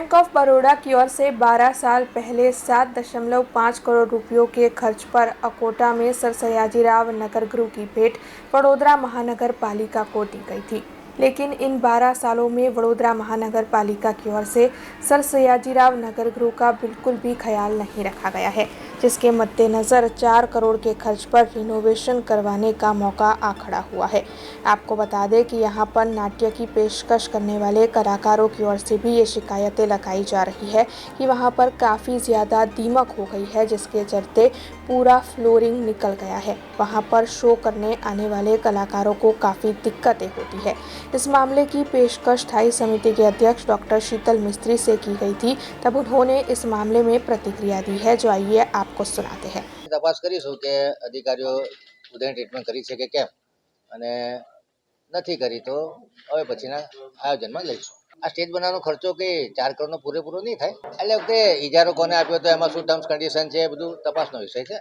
Bank of Baroda की ओर से 12 साल पहले 7.5 करोड़ रुपयों के खर्च पर अकोटा में सर सयाजीराव नगर गृह की भेंट वडोदरा महानगर पालिका को दी गई थी। लेकिन इन 12 सालों में वडोदरा महानगर पालिका की ओर से सर सयाजीराव नगर गृह का बिल्कुल भी ख्याल नहीं रखा गया है, जिसके मद्देनज़र 4 करोड़ के खर्च पर रिनोवेशन करवाने का मौका आ खड़ा हुआ है। आपको बता दें कि यहां पर नाट्य की पेशकश करने वाले कलाकारों की ओर से भी ये शिकायतें लगाई जा रही है कि वहां पर काफ़ी ज़्यादा दीमक हो गई है, जिसके चलते पूरा फ्लोरिंग निकल गया है। वहां पर शो करने आने वाले कलाकारों को काफ़ी दिक्कतें होती है। इस मामले की पेशकश स्थायी समिति के अध्यक्ष डॉक्टर शीतल मिस्त्री से की गई थी। तब उन्होंने इस मामले में प्रतिक्रिया दी है, जो आइए आपको सुनाते हैं। तपास करीશું કે અધિકારીઓ ઉદયની ટ્રીટમેન્ટ કરી છે કે કેમ, અને નથી કરી તો હવે પછીના આયોજનમાં લઈશું. આ સ્ટેજ બનાવવાનો ખર્ચો કે 4 કરોડનો પૂરેપૂરો નહીં થાય. એટલે વખતે ઇજારો કોને આપ્યો તો એમાં શું ટર્મ્સ કન્ડિશન છે એ બધું તપાસનો વિષય છે.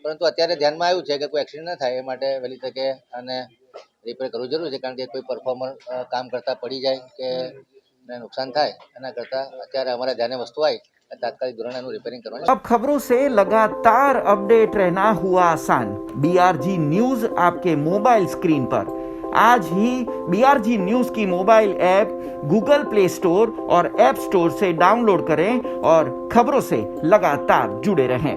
પરંતુ અત્યારે ધ્યાનમાં આવ્યું છે કે કોઈ એક્સિડન્ટ ન થાય એ માટે વહેલી તકે આને રિપેર કરવું જરૂરી છે, કારણ કે કોઈ પરફોર્મર કામ કરતા પડી જાય કે નુકસાન થાય એના કરતાં અત્યારે અમારા ધ્યાને વસ્તુ આવી तात्कालिक धोरण रिपेयरिंग करवानी। अब खबरों से लगातार अपडेट रहना हुआ आसान। BRG न्यूज आपके मोबाइल स्क्रीन पर। आज ही BRG न्यूज की mobile app Google play store और ऐप स्टोर से डाउनलोड करें और खबरों से लगातार जुड़े रहें।